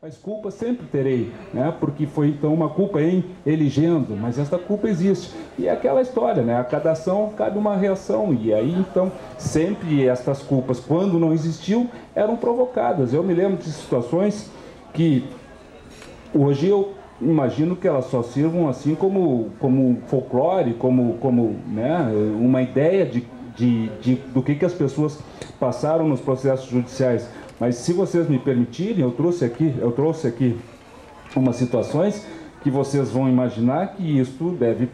Mas culpa sempre terei, né? Porque foi então uma culpa em elegendo, mas esta culpa existe. E é aquela história, né? A cada ação cabe uma reação, e aí então sempre estas culpas, quando não existiu, eram provocadas. Eu me lembro de situações que hoje eu imagino que elas só sirvam assim como folclore, como né, uma ideia do que as pessoas passaram nos processos judiciais. Mas se vocês me permitirem, eu trouxe aqui umas situações que vocês vão imaginar que isto deve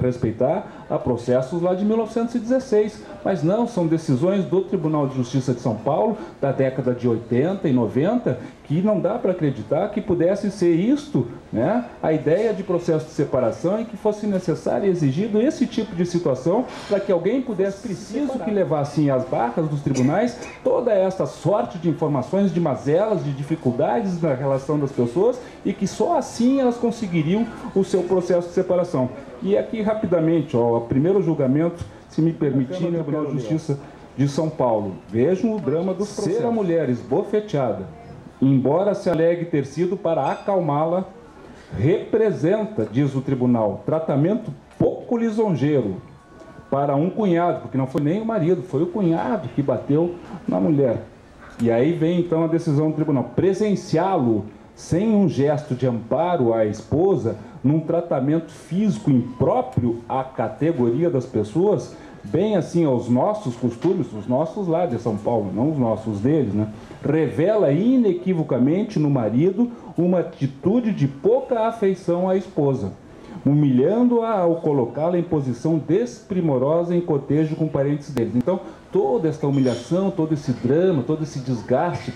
respeitar a processos lá de 1916, mas não, são decisões do Tribunal de Justiça de São Paulo, da década de 80 e 90, que não dá para acreditar que pudesse ser isto, né, a ideia de processo de separação, e que fosse necessário e exigido esse tipo de situação para que alguém pudesse, preciso que levasse às barras dos tribunais toda esta sorte de informações, de mazelas, de dificuldades na relação das pessoas, e que só assim elas conseguiriam o seu processo de separação. E aqui rapidamente, ó, o primeiro julgamento, se me permitirem, no Tribunal de Justiça de São Paulo. Vejam o drama do ser a mulher esbofeteada, embora se alegue ter sido para acalmá-la, representa, diz o tribunal, tratamento pouco lisonjeiro para um cunhado, porque não foi nem o marido, foi o cunhado que bateu na mulher. E aí vem então a decisão do tribunal, presenciá-lo sem um gesto de amparo à esposa, num tratamento físico impróprio à categoria das pessoas, bem assim aos nossos costumes, os nossos lá de São Paulo, não os nossos deles, né? Revela inequivocamente no marido uma atitude de pouca afeição à esposa, humilhando-a ao colocá-la em posição desprimorosa em cotejo com parentes deles. Então, toda esta humilhação, todo esse drama, todo esse desgaste,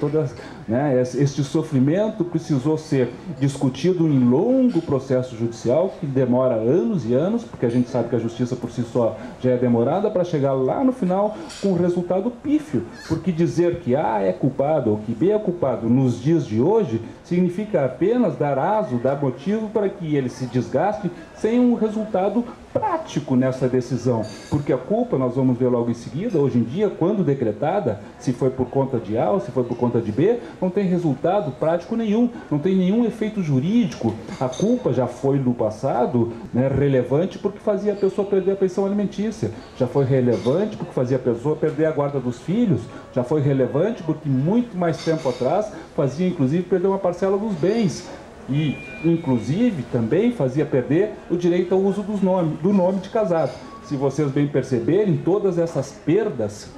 este sofrimento precisou ser discutido em longo processo judicial, que demora anos e anos, porque a gente sabe que a justiça por si só já é demorada, para chegar lá no final com um resultado pífio, porque dizer que A é culpado ou que B é culpado nos dias de hoje significa apenas dar aso, dar motivo para que ele se desgaste sem um resultado prático nessa decisão, porque a culpa, nós vamos ver logo em seguida, hoje em dia, quando decretada, se foi por conta de A ou se foi por conta de B, não tem resultado prático nenhum, não tem nenhum efeito jurídico. A culpa já foi no passado, né, relevante porque fazia a pessoa perder a pensão alimentícia, já foi relevante porque fazia a pessoa perder a guarda dos filhos, já foi relevante porque muito mais tempo atrás fazia inclusive perder uma parcela dos bens. E, inclusive, também fazia perder o direito ao uso do nome de casado. Se vocês bem perceberem, todas essas perdas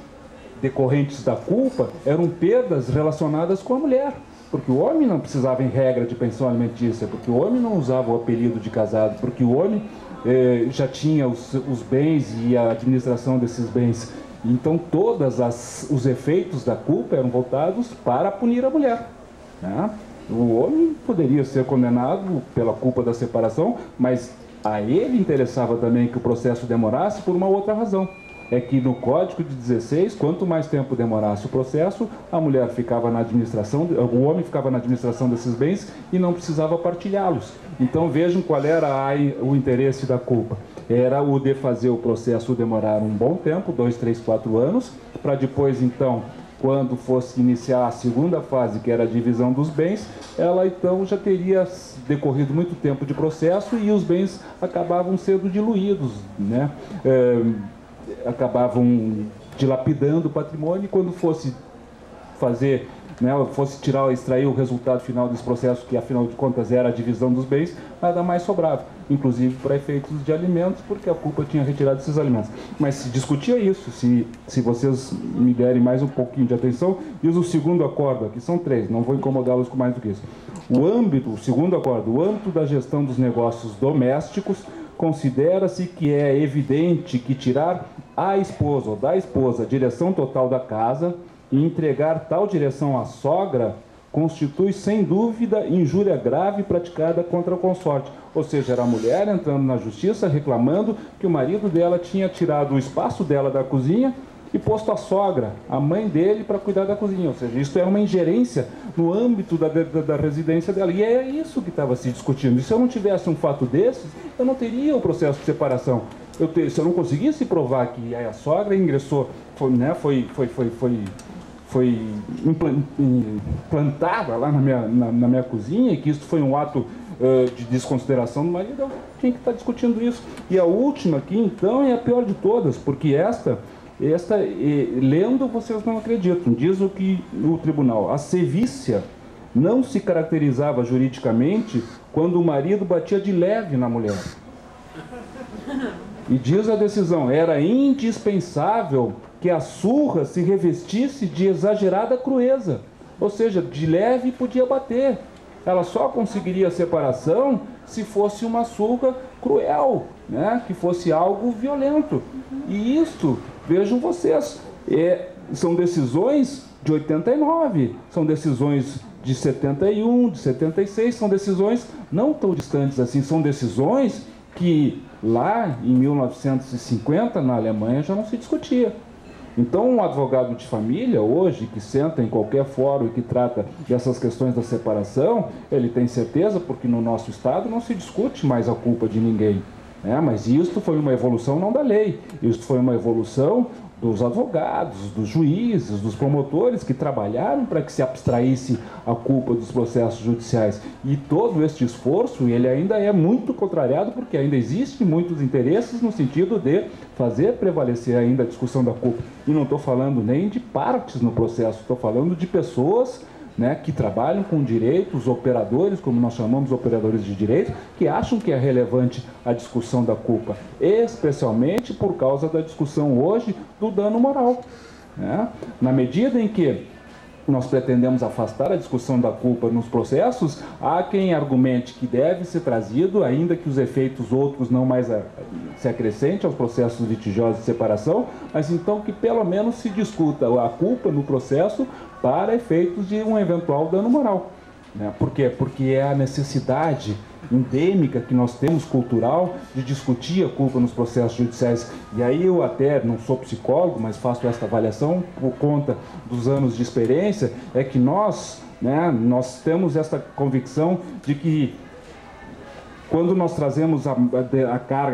decorrentes da culpa eram perdas relacionadas com a mulher, porque o homem não precisava, em regra, de pensão alimentícia, porque o homem não usava o apelido de casado, porque o homem já tinha os bens e a administração desses bens. Então, todos os efeitos da culpa eram voltados para punir a mulher, né? O homem poderia ser condenado pela culpa da separação, mas a ele interessava também que o processo demorasse por uma outra razão. É que no Código de 16, quanto mais tempo demorasse o processo, a mulher ficava na administração, o homem ficava na administração desses bens e não precisava partilhá-los. Então vejam qual era o interesse da culpa. Era o de fazer o processo demorar um bom tempo, 2, 3, 4 anos, para depois então, quando fosse iniciar a segunda fase, que era a divisão dos bens, ela então já teria decorrido muito tempo de processo e os bens acabavam sendo diluídos, né? Acabavam dilapidando o patrimônio, e quando fosse fazer, né, fosse extrair o resultado final desse processo, que afinal de contas era a divisão dos bens, nada mais sobrava, inclusive para efeitos de alimentos, porque a culpa tinha retirado esses alimentos. Mas se discutia isso, se vocês me derem mais um pouquinho de atenção, diz o segundo acordo, aqui são 3, não vou incomodá-los com mais do que isso. O segundo acordo, o âmbito da gestão dos negócios domésticos, considera-se que é evidente que tirar à esposa ou da esposa a direção total da casa e entregar tal direção à sogra constitui, sem dúvida, injúria grave praticada contra o consorte. Ou seja, era a mulher entrando na justiça reclamando que o marido dela tinha tirado o espaço dela da cozinha e posto a sogra, a mãe dele, para cuidar da cozinha. Ou seja, isso era uma ingerência no âmbito da residência dela. E é isso que estava se discutindo. E se eu não tivesse um fato desses, eu não teria o processo de separação. Se eu não conseguisse provar que a sogra ingressou, foi implantada lá na minha cozinha, e que isso foi um ato de desconsideração do marido, eu tinha que estar discutindo isso. E a última aqui, então, é a pior de todas, porque esta lendo, vocês não acreditam, diz o que o tribunal: a sevícia não se caracterizava juridicamente quando o marido batia de leve na mulher. E diz a decisão: era indispensável que a surra se revestisse de exagerada crueza, ou seja, de leve podia bater. Ela só conseguiria a separação se fosse uma surra cruel, né? Que fosse algo violento. E isto, vejam vocês, são decisões de 89, são decisões de 71, de 76, são decisões não tão distantes assim, são decisões que lá em 1950, na Alemanha, já não se discutia. Então, um advogado de família, hoje, que senta em qualquer fórum e que trata dessas questões da separação, ele tem certeza, porque no nosso Estado não se discute mais a culpa de ninguém, né? Mas isto foi uma evolução não da lei, isto foi uma evolução dos advogados, dos juízes, dos promotores que trabalharam para que se abstraísse a culpa dos processos judiciais. E todo este esforço, ele ainda é muito contrariado, porque ainda existem muitos interesses no sentido de fazer prevalecer ainda a discussão da culpa. E não estou falando nem de partes no processo, estou falando de pessoas, né, que trabalham com direito, os operadores, como nós chamamos operadores de direito, que acham que é relevante a discussão da culpa, especialmente por causa da discussão hoje do dano moral, né? Na medida em que nós pretendemos afastar a discussão da culpa nos processos, há quem argumente que deve ser trazido, ainda que os efeitos outros não mais se acrescentem aos processos litigiosos de separação, mas então que pelo menos se discuta a culpa no processo para efeitos de um eventual dano moral, né? Por quê? Porque é a necessidade endêmica que nós temos, cultural, de discutir a culpa nos processos judiciais. E aí eu até não sou psicólogo, mas faço esta avaliação por conta dos anos de experiência, é que nós temos esta convicção de que quando nós trazemos a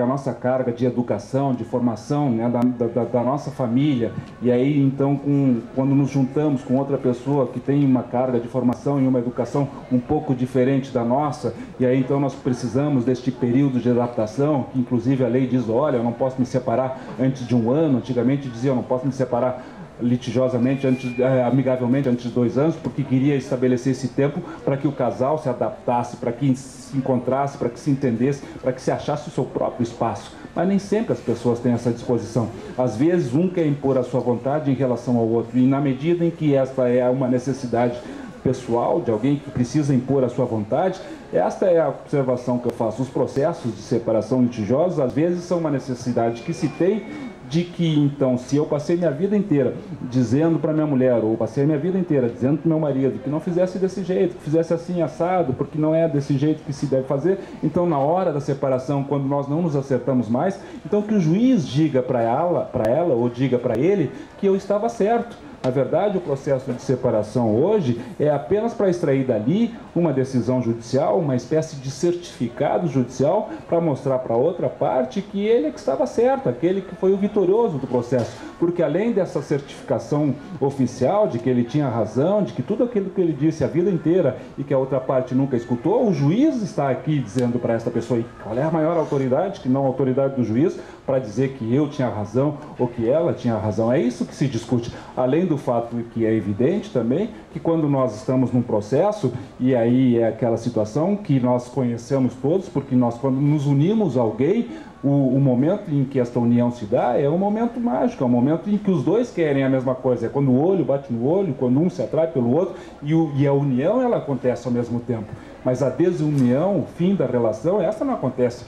nossa carga de educação, de formação, né, da nossa família, e aí então quando nos juntamos com outra pessoa que tem uma carga de formação e uma educação um pouco diferente da nossa, e aí então nós precisamos deste período de adaptação, que inclusive a lei diz: olha, eu não posso me separar antes de um ano. Antigamente dizia: eu não posso me separar litigiosamente, amigavelmente, antes de 2 anos, porque queria estabelecer esse tempo para que o casal se adaptasse, para que se encontrasse, para que se entendesse, para que se achasse o seu próprio espaço. Mas nem sempre as pessoas têm essa disposição. Às vezes um quer impor a sua vontade em relação ao outro, e na medida em que esta é uma necessidade pessoal de alguém que precisa impor a sua vontade, esta é a observação que eu faço. Os processos de separação litigiosos às vezes são uma necessidade que se tem, de que, então, se eu passei minha vida inteira dizendo para minha mulher, ou passei minha vida inteira dizendo para meu marido que não fizesse desse jeito, que fizesse assim assado, porque não é desse jeito que se deve fazer, então na hora da separação, quando nós não nos acertamos mais, então que o juiz diga para ela ou diga para ele que eu estava certo. Na verdade, o processo de separação hoje é apenas para extrair dali uma decisão judicial, uma espécie de certificado judicial, para mostrar para a outra parte que ele é que estava certo, aquele que foi o vitorioso do processo. Porque além dessa certificação oficial de que ele tinha razão, de que tudo aquilo que ele disse a vida inteira e que a outra parte nunca escutou, o juiz está aqui dizendo para essa pessoa: qual é a maior autoridade, que não a autoridade do juiz, para dizer que eu tinha razão ou que ela tinha razão. É isso que se discute. Além do fato que é evidente também que quando nós estamos num processo, e aí é aquela situação que nós conhecemos todos, porque nós, quando nos unimos a alguém, o momento em que esta união se dá é um momento mágico, é um momento em que os dois querem a mesma coisa. É quando o olho bate no olho, quando um se atrai pelo outro, e a união ela acontece ao mesmo tempo. Mas a desunião, o fim da relação, essa não acontece.